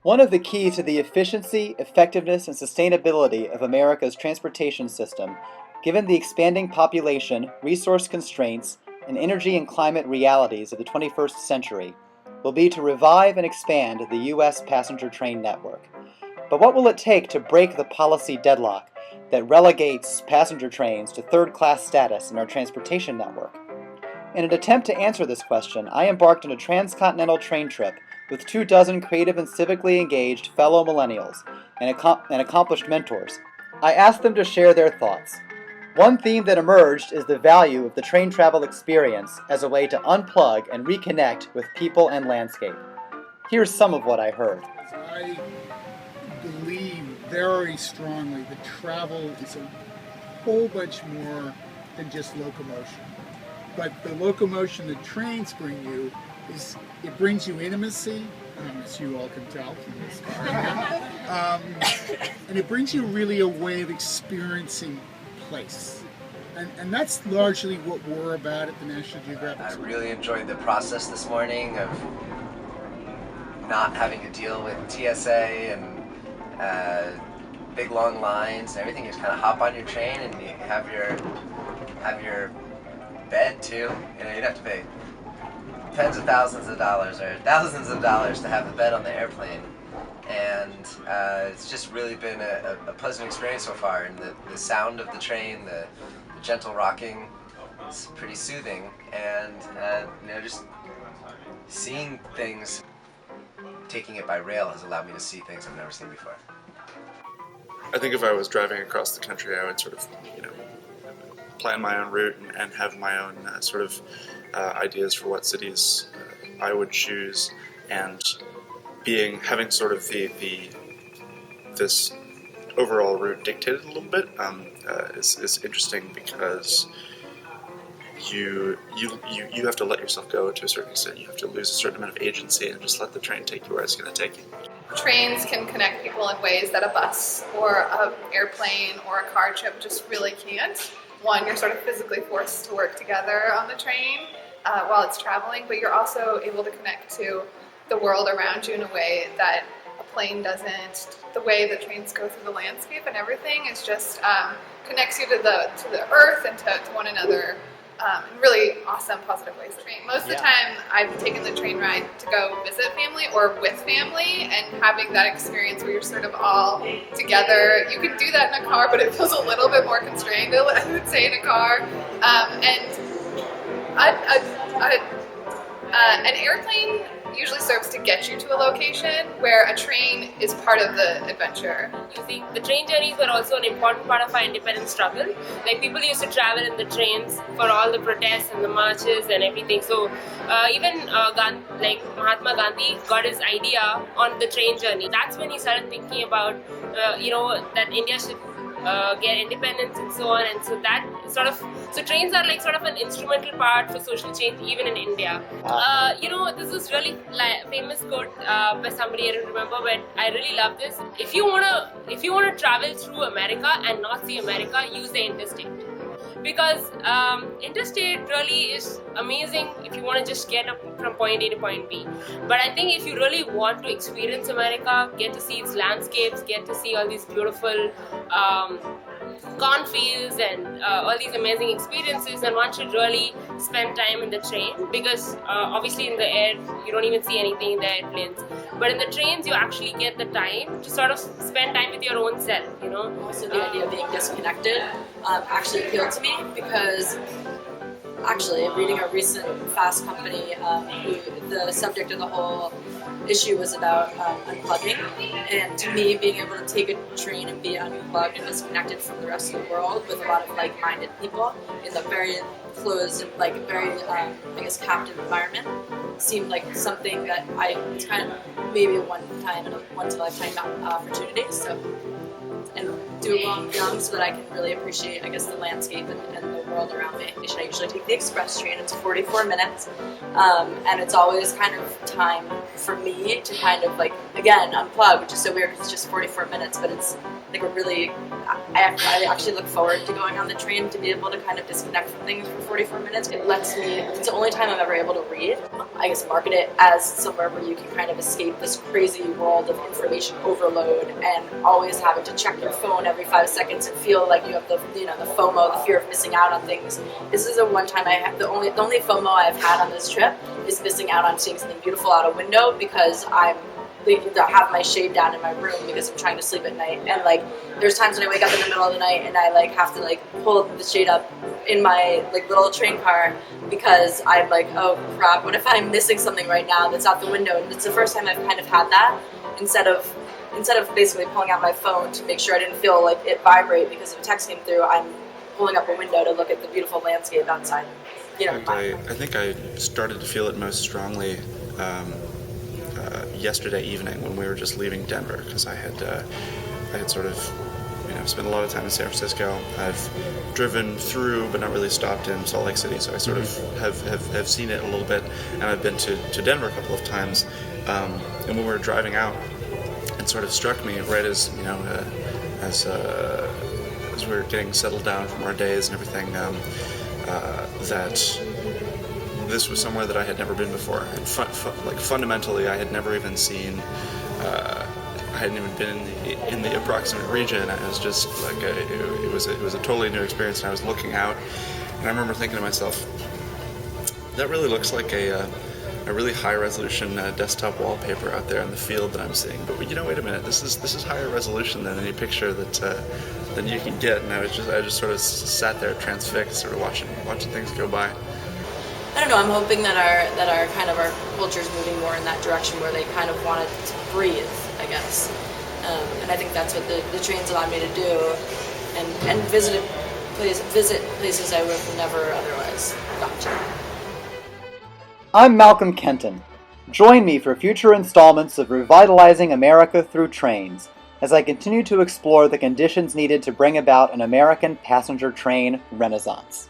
One of the keys to the efficiency, effectiveness, and sustainability of America's transportation system, given the expanding population, resource constraints, and energy and climate realities of the 21st century, will be to revive and expand the U.S. passenger train network. But what will it take to break the policy deadlock that relegates passenger trains to third-class status in our transportation network? In an attempt to answer this question, I embarked on a transcontinental train trip with 24 creative and civically engaged fellow millennials and accomplished mentors. I asked them to share their thoughts. One theme that emerged is the value of the train travel experience as a way to unplug and reconnect with people and landscape. Here's some of what I heard. I believe very strongly that travel is a whole bunch more than just locomotion. But the locomotion that trains bring you is, it brings you intimacy, as you all can tell from this car, and it brings you really a way of experiencing place. And that's largely what we're about at the National Geographic. I really enjoyed the process this morning of not having to deal with TSA and big long lines and everything. You just kind of hop on your train and you have your bed too. You know, you'd have to pay tens of thousands of dollars or thousands of dollars to have the bed on the airplane. And it's just really been a pleasant experience so far. And the sound of the train, the gentle rocking, is pretty soothing. And just seeing things, taking it by rail has allowed me to see things I've never seen before. I think if I was driving across the country, I would sort of, plan my own route and have my own ideas for what cities I would choose, and having sort of this overall route dictated a little bit is interesting, because you have to let yourself go to a certain extent. You have to lose a certain amount of agency and just let the train take you where it's going to take you. Trains can connect people in ways that a bus or an airplane or a car trip just really can't. One, you're sort of physically forced to work together on the train while it's traveling, but you're also able to connect to the world around you in a way that a plane doesn't. The way that trains go through the landscape and everything is just connects you to the earth and to one another in really awesome, positive ways. Most of the time, I've taken the train ride to go visit family or with family, and having that experience where you're sort of all together. You can do that in a car, but it feels a little bit more constrained, I would say, in a car. An airplane usually serves to get you to a location, where a train is part of the adventure. Using the train journeys were also an important part of our independence struggle. Like, people used to travel in the trains for all the protests and the marches and everything. So even Mahatma Gandhi got his idea on the train journey. That's when he started thinking about that India should get independence and so on. And so trains are like sort of an instrumental part for social change even in India. This is really famous quote by somebody, I don't remember, but I really love this. If you wanna travel through America and not see America, use the interstate. Because interstate really is amazing if you want to just get up from point A to point B. But I think if you really want to experience America, get to see its landscapes, get to see all these beautiful cornfields and all these amazing experiences, then one should really spend time in the train, because obviously in the air you don't even see anything in the airplanes, but in the trains you actually get the time to sort of spend time with your own self, So the idea of being disconnected actually appealed to me, because actually reading a recent Fast Company, the subject of the whole issue was about unplugging, and to me, being able to take a train and be unplugged and disconnected from the rest of the world with a lot of like-minded people in a very closed and very captive environment seemed like something that it's kind of maybe a once-in-a-lifetime opportunity. So, and do it while I'm young, so that I can really appreciate, the landscape and the world around me. I usually take the express train. It's 44 minutes, and it's always kind of time for me to kind of like, again, unplug, which is so weird because it's just 44 minutes, but it's like a really, I actually look forward to going on the train to be able to kind of disconnect from things for 44 minutes. It lets me, it's the only time I'm ever able to read. I guess market it as somewhere where you can kind of escape this crazy world of information overload and always having to check your phone every 5 seconds and feel like you have the, you know, the FOMO, the fear of missing out on things. This is the one time I have, the only FOMO I've had on this trip is missing out on seeing something beautiful out a window because I'm have my shade down in my room because I'm trying to sleep at night, and like there's times when I wake up in the middle of the night and I like have to like pull the shade up in my like little train car because I'm like, oh crap, what if I'm missing something right now that's out the window? And it's the first time I've kind of had that instead of basically pulling out my phone to make sure I didn't feel like it vibrate because if a text came through, I'm pulling up a window to look at the beautiful landscape outside. You know, I think I started to feel it most strongly yesterday evening when we were just leaving Denver, because I had sort of, you know, spent a lot of time in San Francisco. I've driven through but not really stopped in Salt Lake City, so I sort of have seen it a little bit, and I've been to Denver a couple of times, and when we were driving out, it sort of struck me right as, you know, as we were getting settled down from our days and everything, that this was somewhere that I had never been before, and like fundamentally, I had never even seen. I hadn't even been in the approximate region. It was just like it was a totally new experience. And I was looking out, and I remember thinking to myself, that really looks like a really high resolution desktop wallpaper out there in the field that I'm seeing. But you know, wait a minute, this is higher resolution than any picture that you can get. And I just sort of sat there transfixed, sort of watching things go by. I don't know. I'm hoping that our kind of our culture is moving more in that direction where they kind of want it to breathe, I guess. And I think that's what the trains allow me to do, and visit places I would have never otherwise gone to. I'm Malcolm Kenton. Join me for future installments of Revitalizing America Through Trains as I continue to explore the conditions needed to bring about an American passenger train renaissance.